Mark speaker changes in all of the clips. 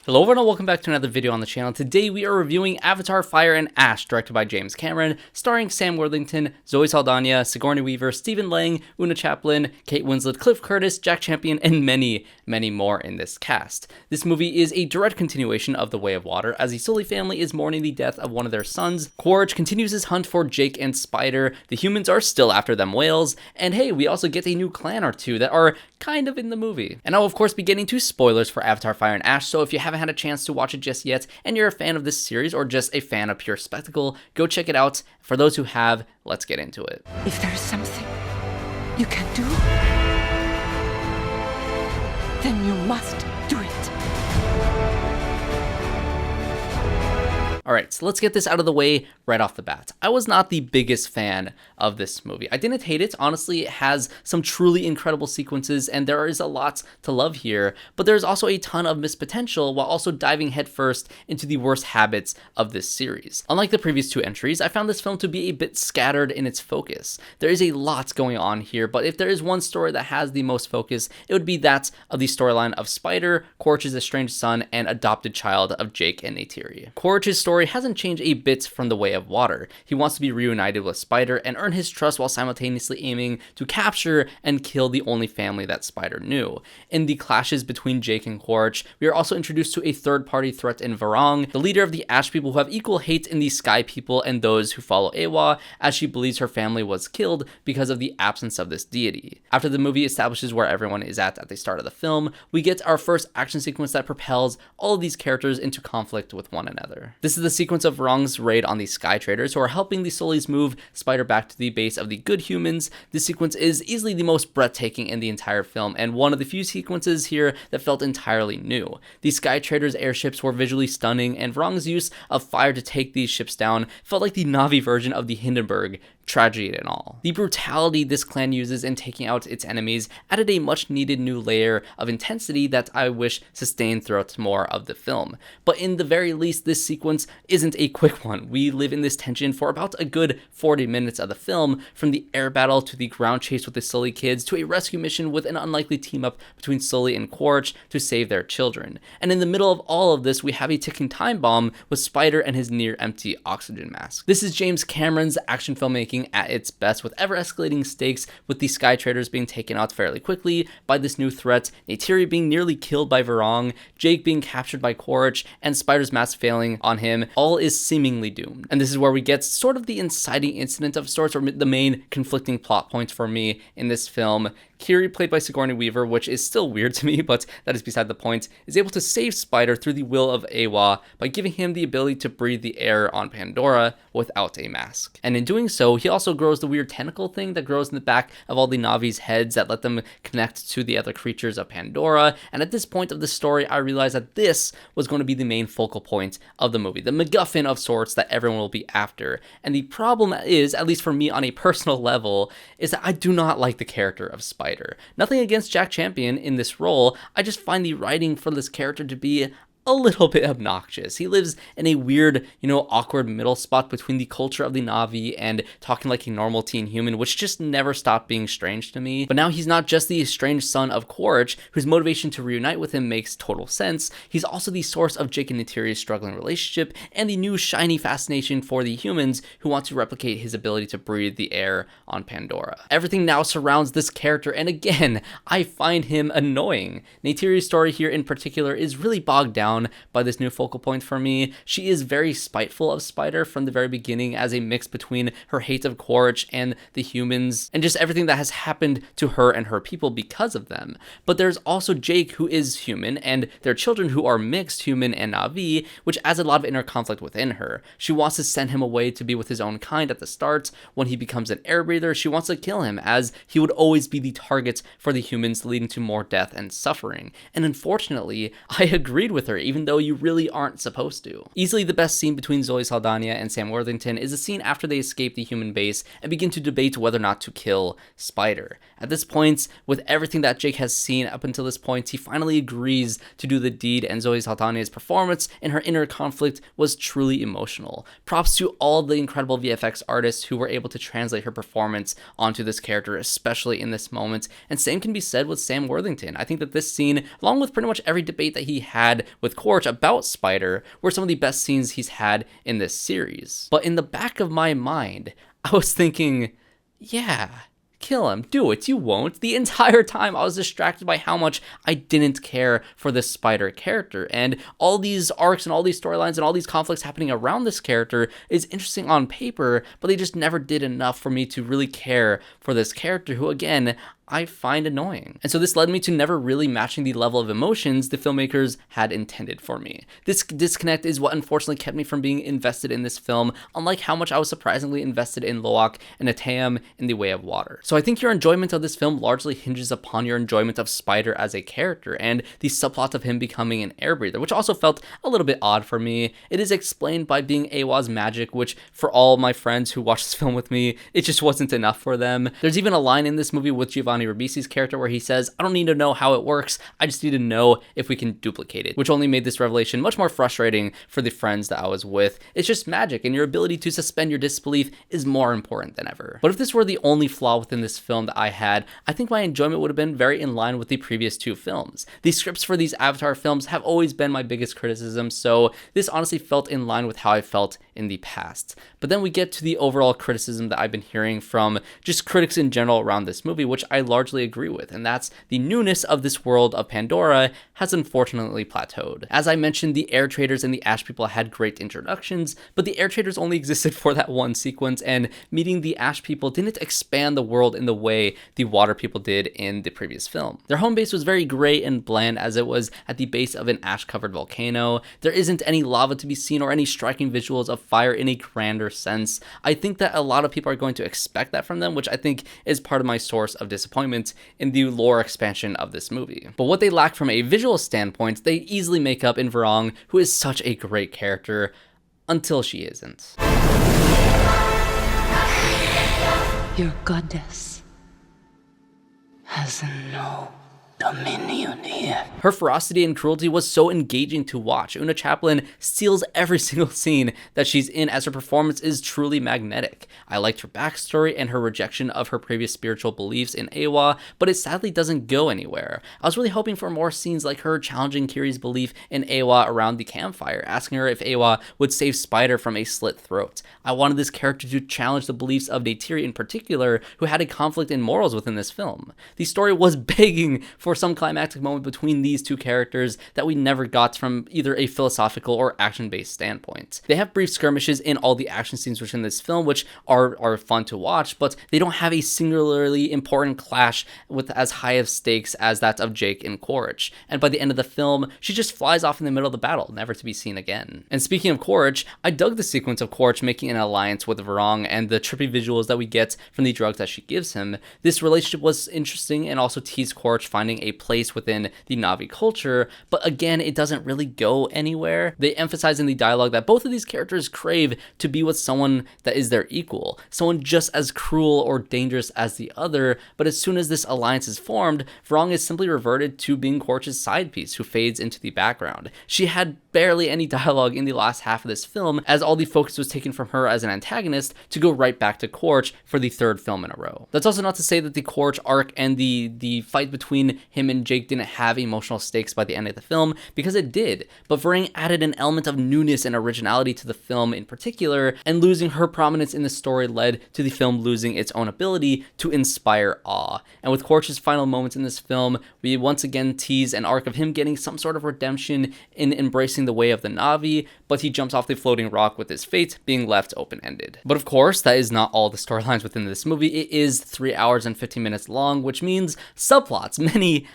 Speaker 1: Hello everyone, welcome back to another video on the channel. Today we are reviewing Avatar Fire and Ash, directed by James Cameron, starring Sam Worthington, Zoe Saldaña, Sigourney Weaver, Stephen Lang, Oona Chaplin, Kate Winslet, Cliff Curtis, Jack Champion, and many more in this cast. This movie is a direct continuation of The Way of Water, as the Sully family is mourning the death of one of their sons. Quaritch continues his hunt for Jake and Spider, the humans are still after them whales, and hey, we also get a new clan or two that are kind of in the movie. And I'll of course be getting to spoilers for Avatar Fire and Ash, so if you haven't had a chance to watch it just yet, and you're a fan of this series or just a fan of pure spectacle, go check it out. For those who have, let's get into it.
Speaker 2: If there is something you can do, then you must do it.
Speaker 1: Alright, so let's get this out of the way right off the bat. I was not the biggest fan of this movie. I didn't hate it. Honestly, it has some truly incredible sequences and there is a lot to love here, but there's also a ton of missed potential while also diving headfirst into the worst habits of this series. Unlike the previous two entries, I found this film to be a bit scattered in its focus. There is a lot going on here, but if there is one story that has the most focus, it would be that of the storyline of Spider, Quaritch's estranged son, and adopted child of Jake and Neytiri. Quaritch's story hasn't changed a bit from The Way of Water. He wants to be reunited with Spider and earn his trust while simultaneously aiming to capture and kill the only family that Spider knew. In the clashes between Jake and Quaritch, we are also introduced to a third-party threat in Varang, the leader of the Ash people who have equal hate in the Sky people and those who follow Eywa, as she believes her family was killed because of the absence of this deity. After the movie establishes where everyone is at the start of the film, we get our first action sequence that propels all of these characters into conflict with one another. This is the sequence of Varang's raid on the Sky Traders, who are helping the Sullys move Spider back to the base of the good humans. This sequence is easily the most breathtaking in the entire film, and one of the few sequences here that felt entirely new. The Sky Traders' airships were visually stunning, and Varang's use of fire to take these ships down felt like the Na'vi version of the Hindenburg, tragedy and all. The brutality this clan uses in taking out its enemies added a much needed new layer of intensity that I wish sustained throughout more of the film. But in the very least, this sequence isn't a quick one. We live in this tension for about a good 40 minutes of the film, from the air battle to the ground chase with the Sully kids to a rescue mission with an unlikely team up between Sully and Quaritch to save their children. And in the middle of all of this, we have a ticking time bomb with Spider and his near empty oxygen mask. This is James Cameron's action filmmaking at its best, with ever escalating stakes, with the Sky Traders being taken out fairly quickly by this new threat, Neytiri being nearly killed by Varang, Jake being captured by Quaritch, and Spider's mask failing on him. All is seemingly doomed. And this is where we get sort of the inciting incident of sorts, or the main conflicting plot points for me in this film. KIRI, played by Sigourney Weaver, which is still weird to me, but that is beside the point, is able to save Spider through the will of Eywa by giving him the ability to breathe the air on Pandora without a mask. And in doing so, he also grows the weird tentacle thing that grows in the back of all the Na'vi's heads that let them connect to the other creatures of Pandora. And at this point of the story, I realized that this was going to be the main focal point of the movie, the MacGuffin of sorts that everyone will be after. And the problem is, at least for me on a personal level, is that I do not like the character of Spider. Nothing against Jack Champion in this role, I just find the writing for this character to be a little bit obnoxious. He lives in a weird, awkward middle spot between the culture of the Na'vi and talking like a normal teen human, which just never stopped being strange to me. But now he's not just the estranged son of Quaritch, whose motivation to reunite with him makes total sense. He's also the source of Jake and Neytiri's struggling relationship and the new shiny fascination for the humans who want to replicate his ability to breathe the air on Pandora. Everything now surrounds this character, and again, I find him annoying. Neytiri's story here in particular is really bogged down by this new focal point for me. She is very spiteful of Spider from the very beginning, as a mix between her hate of Quaritch and the humans, and just everything that has happened to her and her people because of them. But there's also Jake, who is human, and their children who are mixed human and Na'vi, which adds a lot of inner conflict within her. She wants to send him away to be with his own kind at the start. When he becomes an air breather, she wants to kill him, as he would always be the target for the humans, leading to more death and suffering. And unfortunately, I agreed with her, even though you really aren't supposed to. Easily the best scene between Zoe Saldaña and Sam Worthington is the scene after they escape the human base and begin to debate whether or not to kill Spider. At this point, with everything that Jake has seen up until this point, he finally agrees to do the deed, and Zoe Saldaña's performance and her inner conflict was truly emotional. Props to all the incredible VFX artists who were able to translate her performance onto this character, especially in this moment, and same can be said with Sam Worthington. I think that this scene, along with pretty much every debate that he had with with Quaritch about Spider were some of the best scenes he's had in this series. But in the back of my mind, I was thinking, yeah, kill him, do it, you won't. The entire time I was distracted by how much I didn't care for this Spider character, and all these arcs and all these storylines and all these conflicts happening around this character is interesting on paper, but they just never did enough for me to really care for this character who, again, I find annoying. And so this led me to never really matching the level of emotions the filmmakers had intended for me. This disconnect is what unfortunately kept me from being invested in this film, unlike how much I was surprisingly invested in Loak and Atayam in The Way of Water. So I think your enjoyment of this film largely hinges upon your enjoyment of Spider as a character and the subplot of him becoming an air breather, which also felt a little bit odd for me. It is explained by being Awa's magic, which for all my friends who watched this film with me, it just wasn't enough for them. There's even a line in this movie with Giovanni Ribisi's character where he says, I don't need to know how it works, I just need to know if we can duplicate it, which only made this revelation much more frustrating for the friends that I was with. It's just magic, and your ability to suspend your disbelief is more important than ever. But if this were the only flaw within this film that I had, I think my enjoyment would have been very in line with the previous two films. The scripts for these Avatar films have always been my biggest criticism, so this honestly felt in line with how I felt in the past. But then we get to the overall criticism that I've been hearing from just critics in general around this movie, which I largely agree with, and that's the newness of this world of Pandora has unfortunately plateaued. As I mentioned, the air traders and the ash people had great introductions, but the air traders only existed for that one sequence, and meeting the ash people didn't expand the world in the way the water people did in the previous film. Their home base was very gray and bland, as it was at the base of an ash-covered volcano. There isn't any lava to be seen or any striking visuals of fire in a grander sense. I think that a lot of people are going to expect that from them, which I think is part of my source of disappointment in the lore expansion of this movie. But what they lack from a visual standpoint, they easily make up in Varang, who is such a great character, until she isn't.
Speaker 2: Your goddess has no dominion here.
Speaker 1: Her ferocity and cruelty was so engaging to watch. Oona Chaplin steals every single scene that she's in, as her performance is truly magnetic. I liked her backstory and her rejection of her previous spiritual beliefs in Awa, but it sadly doesn't go anywhere. I was really hoping for more scenes like her challenging Kiri's belief in Awa around the campfire, asking her if Awa would save Spider from a slit throat. I wanted this character to challenge the beliefs of Neytiri in particular, who had a conflict in morals within this film. The story was begging for some climactic moment between these two characters that we never got from either a philosophical or action-based standpoint. They have brief skirmishes in all the action scenes within this film, which are fun to watch, but they don't have a singularly important clash with as high of stakes as that of Jake and Quaritch. And by the end of the film, she just flies off in the middle of the battle, never to be seen again. And speaking of Quaritch, I dug the sequence of Quaritch making an alliance with Varang and the trippy visuals that we get from the drugs that she gives him. This relationship was interesting and also teased Quaritch finding a place within the Na'vi culture, but again, it doesn't really go anywhere. They emphasize in the dialogue that both of these characters crave to be with someone that is their equal, someone just as cruel or dangerous as the other, but as soon as this alliance is formed, Varang is simply reverted to being Quaritch's side piece who fades into the background. She had barely any dialogue in the last half of this film, as all the focus was taken from her as an antagonist to go right back to Quaritch for the third film in a row. That's also not to say that the Quaritch arc and the fight between him and Jake didn't have emotional stakes by the end of the film, because it did, but Varang added an element of newness and originality to the film in particular, and losing her prominence in the story led to the film losing its own ability to inspire awe. And with Quaritch's final moments in this film, we once again tease an arc of him getting some sort of redemption in embracing the way of the Na'vi, but he jumps off the floating rock with his fate being left open-ended. But of course, that is not all the storylines within this movie. It is 3 hours and 15 minutes long, which means subplots, many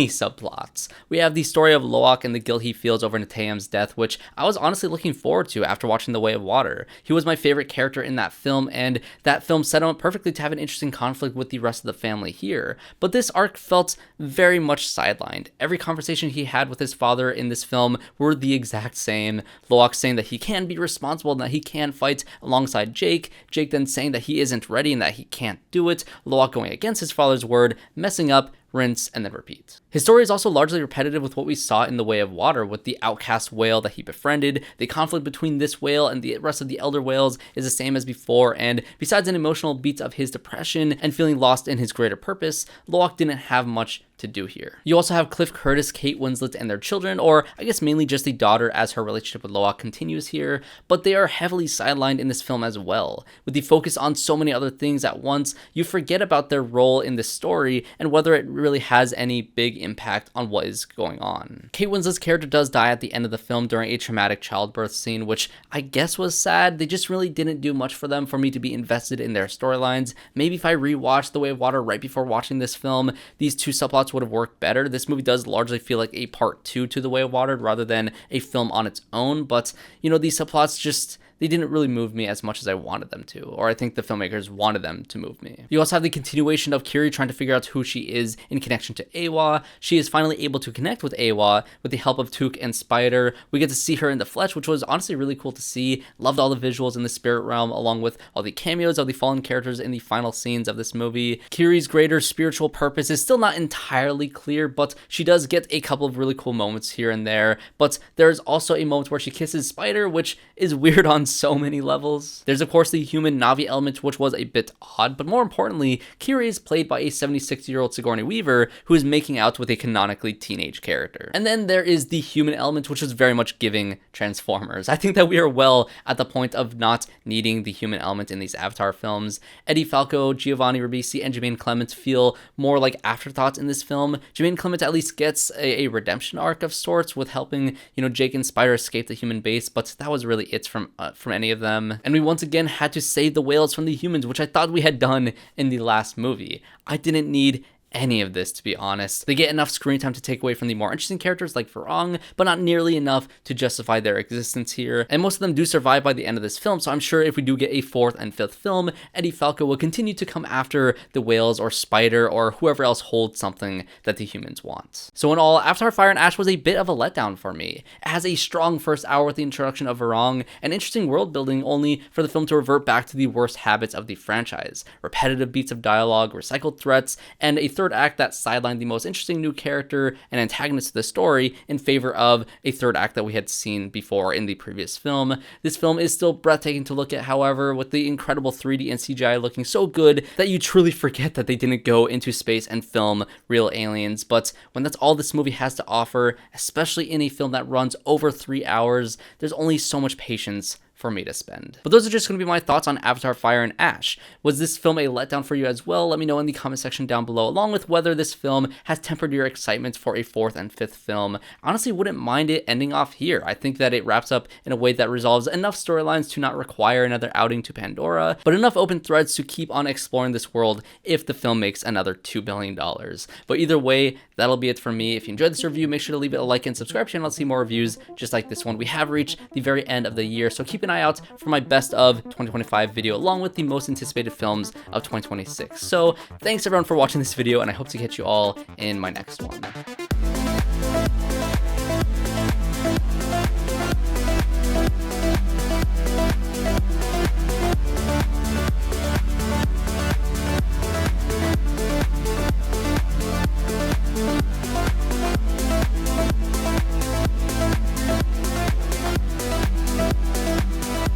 Speaker 1: subplots. We have the story of Loak and the guilt he feels over Natayam's death, which I was honestly looking forward to after watching The Way of Water. He was my favorite character in that film, and that film set him up perfectly to have an interesting conflict with the rest of the family here. But this arc felt very much sidelined. Every conversation he had with his father in this film were the exact same. Loak saying that he can be responsible and that he can fight alongside Jake. Jake then saying that he isn't ready and that he can't do it. Loak going against his father's word, messing up, rinse, and then repeat. His story is also largely repetitive with what we saw in The Way of Water, with the outcast whale that he befriended. The conflict between this whale and the rest of the elder whales is the same as before, and besides an emotional beat of his depression and feeling lost in his greater purpose, Loak didn't have much to do here. You also have Cliff Curtis, Kate Winslet, and their children, or I guess mainly just the daughter, as her relationship with Loa continues here, but they are heavily sidelined in this film as well. With the focus on so many other things at once, you forget about their role in this story and whether it really has any big impact on what is going on. Kate Winslet's character does die at the end of the film during a traumatic childbirth scene, which I guess was sad. They just really didn't do much for them for me to be invested in their storylines. Maybe if I rewatched The Way of Water right before watching this film, these two subplots would have worked better. This movie does largely feel like a part 2 to The Way of Water rather than a film on its own, but you know, these subplots just, they didn't really move me as much as I wanted them to, or I think the filmmakers wanted them to move me. You also have the continuation of KIRI trying to figure out who she is in connection to Awa. She is finally able to connect with Awa with the help of Took and Spider. We get to see her in the flesh, which was honestly really cool to see. Loved all the visuals in the spirit realm, along with all the cameos of the fallen characters in the final scenes of this movie. KIRI's greater spiritual purpose is still not entirely clear, but she does get a couple of really cool moments here and there. But there's also a moment where she kisses Spider, which is weird on so many levels. There's of course the human Na'vi element, which was a bit odd, but more importantly, KIRI is played by a 76-year-old Sigourney Weaver who is making out with a canonically teenage character. And then there is the human element, which is very much giving Transformers. I think that we are well at the point of not needing the human element in these Avatar films. Edie, Falco, Giovanni, Ribisi, and Jemaine Clement feel more like afterthoughts in this film. Jemaine Clement at least gets a redemption arc of sorts with helping, you know, Jake and Spider escape the human base, but that was really it from any of them. And we once again had to save the whales from the humans, which I thought we had done in the last movie. I didn't need any of this, to be honest. They get enough screen time to take away from the more interesting characters like Varang, but not nearly enough to justify their existence here. And most of them do survive by the end of this film, so I'm sure if we do get a 4th and 5th film, Edie Falco will continue to come after the whales or Spider or whoever else holds something that the humans want. So in all, Avatar Fire and Ash was a bit of a letdown for me. It has a strong first hour with the introduction of Varang, and interesting world building, only for the film to revert back to the worst habits of the franchise. Repetitive beats of dialogue, recycled threats, and a third act that sidelined the most interesting new character and antagonist to the story in favor of a third act that we had seen before in the previous film. This film is still breathtaking to look at, however, with the incredible 3D and CGI looking so good that you truly forget that they didn't go into space and film real aliens. But when that's all this movie has to offer, especially in a film that runs over 3 hours, there's only so much patience for me to spend. But those are just going to be my thoughts on Avatar Fire and Ash. Was this film a letdown for you as well? Let me know in the comment section down below, along with whether this film has tempered your excitement for a 4th and 5th film. Honestly, wouldn't mind it ending off here. I think that it wraps up in a way that resolves enough storylines to not require another outing to Pandora, but enough open threads to keep on exploring this world if the film makes another $2 billion. But either way, that'll be it for me. If you enjoyed this review, make sure to leave it a like and subscribe to the channel to see more reviews just like this one. We have reached the very end of the year, so keep an eye out for my best of 2025 video, along with the most anticipated films of 2026. So thanks everyone for watching this video, and I hope to catch you all in my next one.